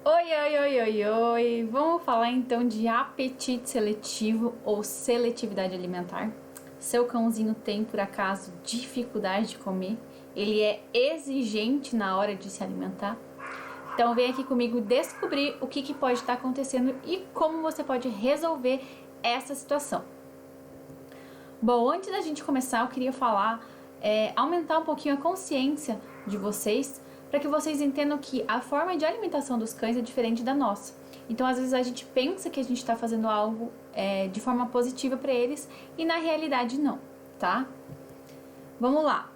Oi, oi, oi, oi, oi! Vamos falar então de apetite seletivo ou seletividade alimentar. Seu cãozinho tem, por acaso, dificuldade de comer? Ele é exigente na hora de se alimentar? Então vem aqui comigo descobrir o que pode estar acontecendo e como você pode resolver essa situação. Bom, antes da gente começar, eu queria aumentar um pouquinho a consciência de vocês, para que vocês entendam que a forma de alimentação dos cães é diferente da nossa. Então, às vezes a gente pensa que a gente está fazendo algo de forma positiva para eles e na realidade não, tá? Vamos lá.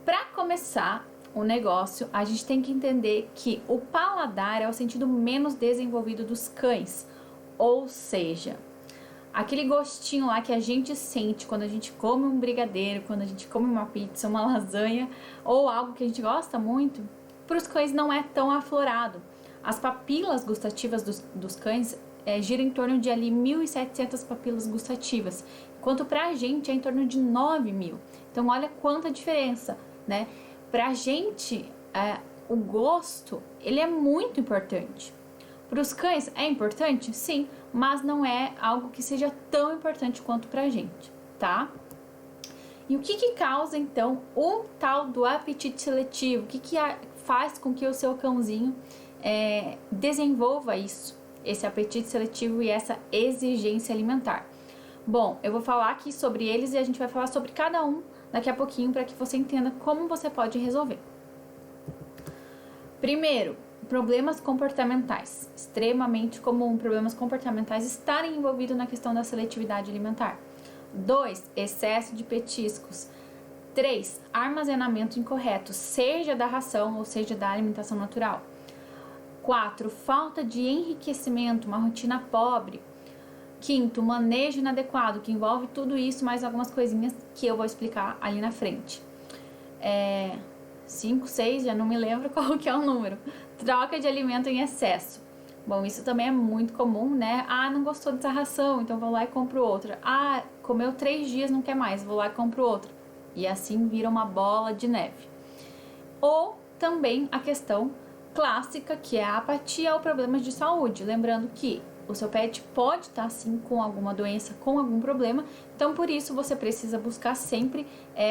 Para começar o negócio, a gente tem que entender que o paladar é o sentido menos desenvolvido dos cães, ou seja, aquele gostinho lá que a gente sente quando a gente come um brigadeiro, quando a gente come uma pizza, uma lasanha ou algo que a gente gosta muito, para os cães não é tão aflorado. As papilas gustativas dos cães giram em torno de ali 1.700 papilas gustativas, enquanto para a gente é em torno de 9.000. Então olha quanta diferença, né? Para a gente, o gosto ele é muito importante. Para os cães é importante? Sim, mas não é algo que seja tão importante quanto pra gente, tá? E o que causa então o tal do apetite seletivo? O que faz com que o seu cãozinho desenvolva esse apetite seletivo e essa exigência alimentar? Bom, eu vou falar aqui sobre eles e a gente vai falar sobre cada um daqui a pouquinho para que você entenda como você pode resolver. Primeiro, problemas comportamentais. Extremamente comum problemas comportamentais estarem envolvidos na questão da seletividade alimentar. 2. Excesso de petiscos. 3. Armazenamento incorreto, seja da ração ou seja da alimentação natural. 4. Falta de enriquecimento, uma rotina pobre. 5. Manejo inadequado, que envolve tudo isso, mais algumas coisinhas que eu vou explicar ali na frente. 5, 6, já não me lembro qual que é o número. Troca de alimento em excesso. Bom, isso também é muito comum, né? Ah, não gostou dessa ração, então vou lá e compro outra. Ah, comeu 3 dias, não quer mais, vou lá e compro outra. E assim vira uma bola de neve. Ou também a questão clássica, que é a apatia ou problemas de saúde. Lembrando que o seu pet pode estar sim com alguma doença, com algum problema. Então, por isso, você precisa buscar sempre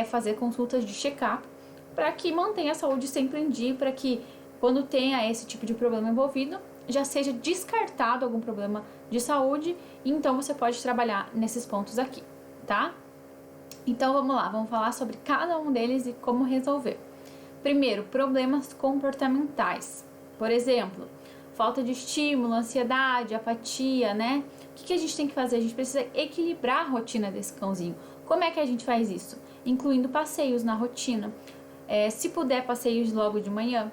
fazer consultas de check-up para que mantenha a saúde sempre em dia, para que quando tenha esse tipo de problema envolvido, já seja descartado algum problema de saúde, e então você pode trabalhar nesses pontos aqui, tá? Então vamos lá, vamos falar sobre cada um deles e como resolver. Primeiro, problemas comportamentais. Por exemplo, falta de estímulo, ansiedade, apatia, né? O que a gente tem que fazer? A gente precisa equilibrar a rotina desse cãozinho. Como é que a gente faz isso? Incluindo passeios na rotina. Se puder, passeios logo de manhã.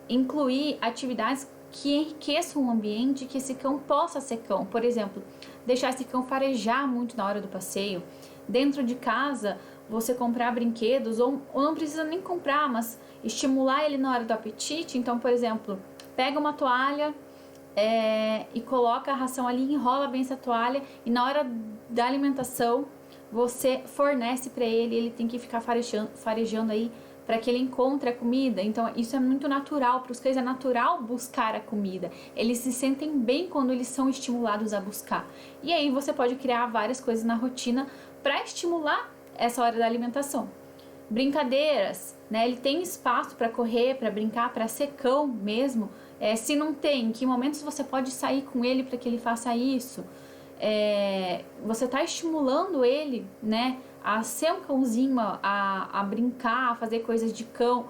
Incluir atividades que enriqueçam o ambiente, que esse cão possa ser cão. Por exemplo, deixar esse cão farejar muito na hora do passeio. Dentro de casa, você comprar brinquedos, ou não precisa nem comprar, mas estimular ele na hora do apetite. Então, por exemplo, pega uma toalha e coloca a ração ali, enrola bem essa toalha, e na hora da alimentação você fornece para ele, ele tem que ficar farejando aí para que ele encontre a comida. Então isso é muito natural, para os cães é natural buscar a comida, eles se sentem bem quando eles são estimulados a buscar. E aí você pode criar várias coisas na rotina para estimular essa hora da alimentação. Brincadeiras, né? Ele tem espaço para correr, para brincar, para ser cão mesmo. Se não tem, em que momentos você pode sair com ele para que ele faça isso? Você está estimulando ele, né, a ser um cãozinho, a brincar, a fazer coisas de cão,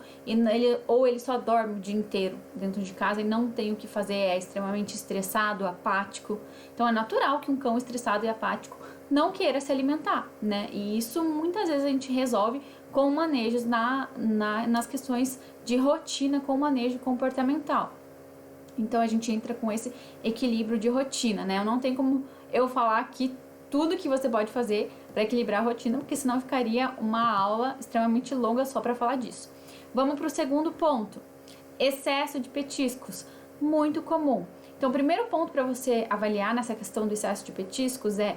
ou ele só dorme o dia inteiro dentro de casa e não tem o que fazer, é extremamente estressado, apático. Então é natural que um cão estressado e apático não queira se alimentar, né? E isso muitas vezes a gente resolve com manejos nas questões de rotina, com manejo comportamental. Então a gente entra com esse equilíbrio de rotina, né? Não tem como eu falar aqui tudo que você pode fazer para equilibrar a rotina, porque senão ficaria uma aula extremamente longa só para falar disso. Vamos para o segundo ponto: excesso de petiscos, muito comum. Então, o primeiro ponto para você avaliar nessa questão do excesso de petiscos é: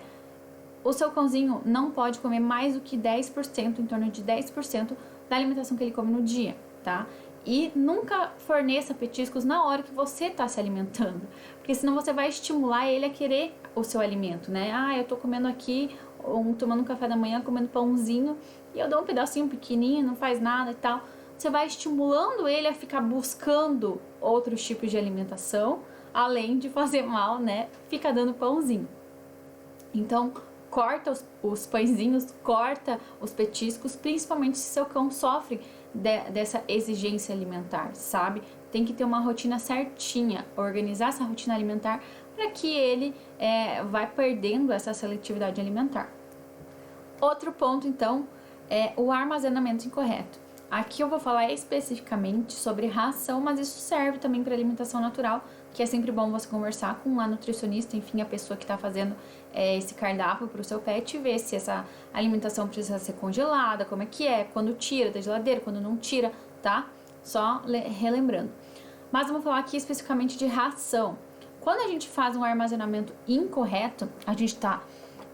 o seu cãozinho não pode comer mais do que 10%, em torno de 10% da alimentação que ele come no dia, tá? E nunca forneça petiscos na hora que você está se alimentando, porque senão você vai estimular ele a querer o seu alimento, né? Eu tô comendo aqui, tomando um café da manhã, comendo pãozinho, e eu dou um pedacinho pequenininho, não faz nada e tal. Você vai estimulando ele a ficar buscando outros tipos de alimentação, além de fazer mal, né? Fica dando pãozinho. Então, corta os pãezinhos, corta os petiscos, principalmente se seu cão sofre dessa exigência alimentar, sabe? Tem que ter uma rotina certinha, organizar essa rotina alimentar para que ele vai perdendo essa seletividade alimentar. Outro ponto, então, é o armazenamento incorreto. Aqui eu vou falar especificamente sobre ração, mas isso serve também para alimentação natural, que é sempre bom você conversar com a nutricionista, enfim, a pessoa que está fazendo esse cardápio para o seu pet, e ver se essa alimentação precisa ser congelada, como é que é, quando tira da geladeira, quando não tira, tá? Só relembrando. Mas vamos falar aqui especificamente de ração. Quando a gente faz um armazenamento incorreto, a gente está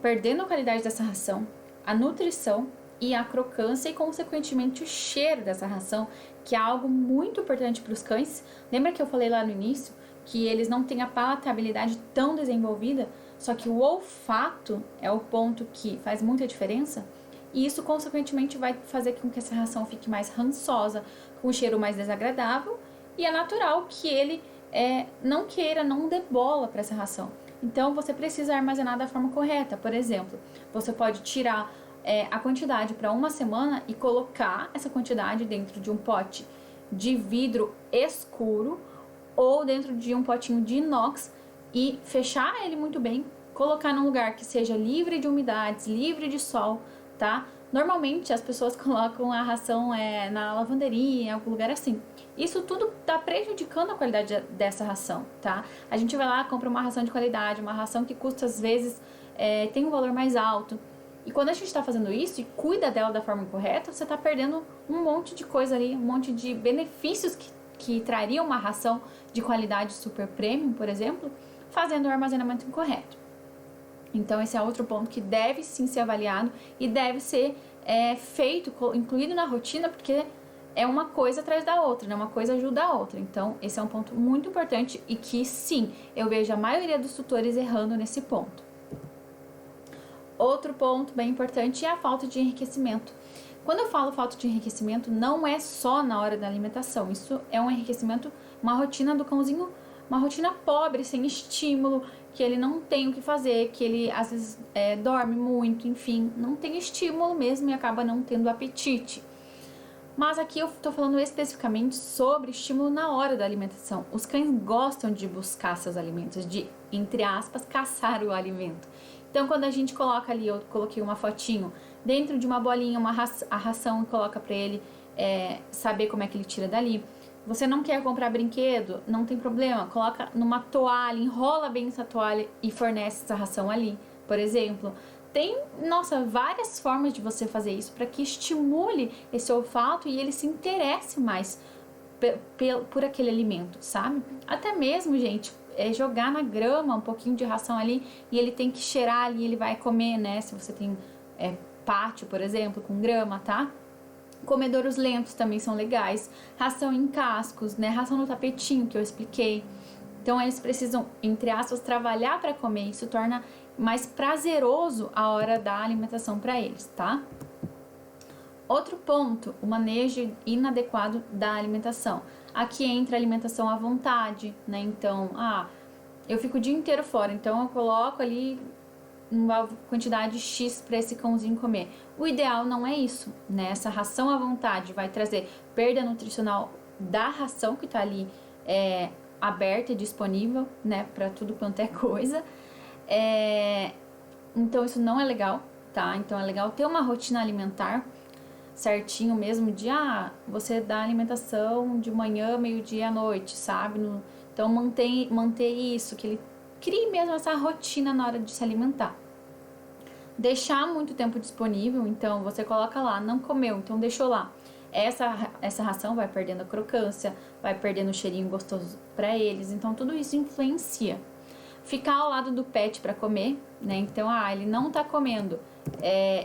perdendo a qualidade dessa ração, a nutrição e a crocância e, consequentemente, o cheiro dessa ração, que é algo muito importante para os cães. Lembra que eu falei lá no início que eles não têm a palatabilidade tão desenvolvida, só que o olfato é o ponto que faz muita diferença, e isso, consequentemente, vai fazer com que essa ração fique mais rançosa, com um cheiro mais desagradável, e é natural que ele não queira, não dê bola para essa ração. Então, você precisa armazenar da forma correta. Por exemplo, você pode tirar a quantidade para uma semana e colocar essa quantidade dentro de um pote de vidro escuro ou dentro de um potinho de inox e fechar ele muito bem, colocar num lugar que seja livre de umidades, livre de sol, tá? Normalmente as pessoas colocam a ração na lavanderia, em algum lugar assim. Isso tudo tá prejudicando a qualidade dessa ração, tá? A gente vai lá, compra uma ração de qualidade, uma ração que custa às vezes tem um valor mais alto. E quando a gente está fazendo isso e cuida dela da forma correta, você está perdendo um monte de coisa ali, um monte de benefícios que traria uma ração de qualidade super premium, por exemplo, fazendo o armazenamento incorreto. Então esse é outro ponto que deve sim ser avaliado e deve ser feito, incluído na rotina, porque é uma coisa atrás da outra, né? Uma coisa ajuda a outra. Então esse é um ponto muito importante e que sim, eu vejo a maioria dos tutores errando nesse ponto. Outro ponto bem importante é a falta de enriquecimento. Quando eu falo falta de enriquecimento, não é só na hora da alimentação. Isso é um enriquecimento, uma rotina do cãozinho, uma rotina pobre, sem estímulo, que ele não tem o que fazer, que ele às vezes dorme muito, enfim, não tem estímulo mesmo e acaba não tendo apetite. Mas aqui eu tô falando especificamente sobre estímulo na hora da alimentação. Os cães gostam de buscar seus alimentos, de, entre aspas, caçar o alimento. Então, quando a gente coloca ali, eu coloquei uma fotinho, dentro de uma bolinha, a ração, e coloca pra ele saber como é que ele tira dali. Você não quer comprar brinquedo? Não tem problema, coloca numa toalha, enrola bem essa toalha e fornece essa ração ali, por exemplo. Tem, várias formas de você fazer isso para que estimule esse olfato e ele se interesse mais por aquele alimento, sabe? Até mesmo, gente, jogar na grama um pouquinho de ração ali e ele tem que cheirar ali, ele vai comer, né? Se você tem pátio, por exemplo, com grama, tá? Comedouros lentos também são legais. Ração em cascos, né? Ração no tapetinho, que eu expliquei. Então, eles precisam, entre aspas, trabalhar para comer. Isso torna mais prazeroso a hora da alimentação para eles, tá? Outro ponto, o manejo inadequado da alimentação. Aqui entra a alimentação à vontade, né? Então, eu fico o dia inteiro fora, então eu coloco ali uma quantidade X para esse cãozinho comer. O ideal não é isso, né? Essa ração à vontade vai trazer perda nutricional da ração que tá ali aberta e disponível, né? Para tudo quanto é coisa. Então isso não é legal, tá? Então é legal ter uma rotina alimentar certinho mesmo de você dá alimentação de manhã, meio-dia à noite, sabe? Então manter isso, que ele crie mesmo essa rotina na hora de se alimentar. Deixar muito tempo disponível, então você coloca lá, não comeu, então deixou lá. Essa ração vai perdendo a crocância, vai perdendo o cheirinho gostoso para eles, então tudo isso influencia. Ficar ao lado do pet para comer, né? Então, ele não tá comendo,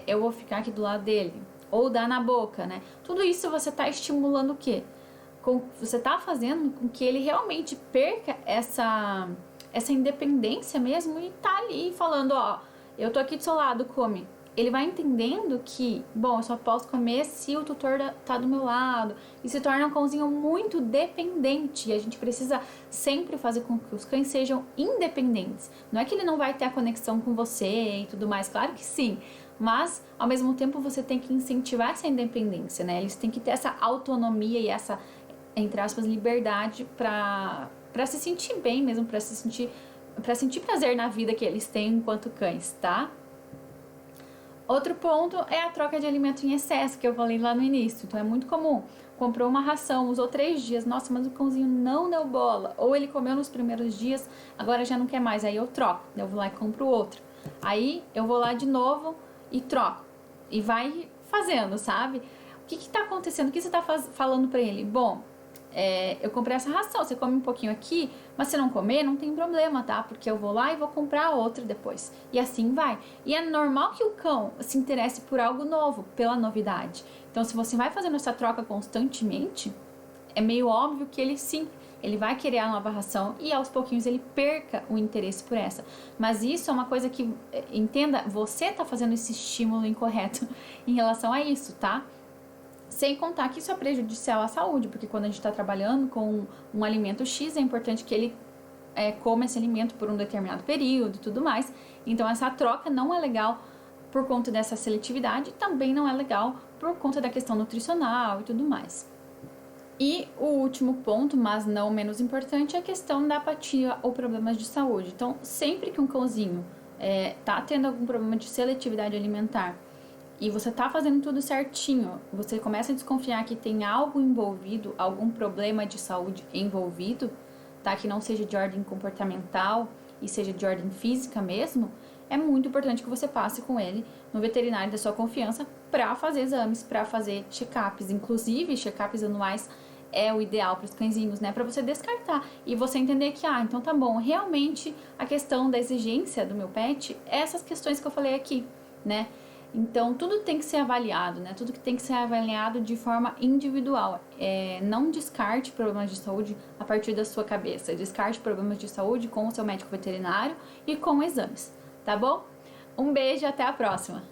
eu vou ficar aqui do lado dele, ou dar na boca, né? Tudo isso você tá estimulando o quê? você tá fazendo com que ele realmente perca essa independência mesmo e tá ali falando, ó, eu tô aqui do seu lado, come. Ele vai entendendo que, bom, eu só posso comer se o tutor tá do meu lado. E se torna um cãozinho muito dependente. E a gente precisa sempre fazer com que os cães sejam independentes. Não é que ele não vai ter a conexão com você e tudo mais, claro que sim. Mas, ao mesmo tempo, você tem que incentivar essa independência, né? Eles têm que ter essa autonomia e essa, entre aspas, liberdade pra se sentir bem mesmo, pra sentir prazer na vida que eles têm enquanto cães, tá? Outro ponto é a troca de alimento em excesso, que eu falei lá no início. Então é muito comum. Comprou uma ração, usou 3 dias, nossa, mas o cãozinho não deu bola. Ou ele comeu nos primeiros dias, agora já não quer mais, aí eu troco. Eu vou lá e compro outro. Aí eu vou lá de novo e troco. E vai fazendo, sabe? O que tá acontecendo? O que você tá falando pra ele? Bom, eu comprei essa ração, você come um pouquinho aqui, mas se não comer, não tem problema, tá? Porque eu vou lá e vou comprar outra depois. E assim vai. E é normal que o cão se interesse por algo novo, pela novidade. Então, se você vai fazendo essa troca constantemente, é meio óbvio que ele vai querer a nova ração e aos pouquinhos ele perca o interesse por essa. Mas isso é uma coisa que, entenda, você tá fazendo esse estímulo incorreto em relação a isso, tá? Sem contar que isso é prejudicial à saúde, porque quando a gente está trabalhando com um alimento X, é importante que ele coma esse alimento por um determinado período e tudo mais. Então, essa troca não é legal por conta dessa seletividade, também não é legal por conta da questão nutricional e tudo mais. E o último ponto, mas não menos importante, é a questão da apatia ou problemas de saúde. Então, sempre que um cãozinho tá tendo algum problema de seletividade alimentar, e você tá fazendo tudo certinho, você começa a desconfiar que tem algo envolvido, algum problema de saúde envolvido, tá? Que não seja de ordem comportamental e seja de ordem física mesmo, é muito importante que você passe com ele no veterinário da sua confiança para fazer exames, para fazer check-ups, inclusive check-ups anuais é o ideal para os cãezinhos, né? Para você descartar e você entender que, então tá bom, realmente a questão da exigência do meu pet é essas questões que eu falei aqui, né? Então, tudo tem que ser avaliado, né? Tudo que tem que ser avaliado de forma individual. Não descarte problemas de saúde a partir da sua cabeça. Descarte problemas de saúde com o seu médico veterinário e com exames, tá bom? Um beijo e até a próxima!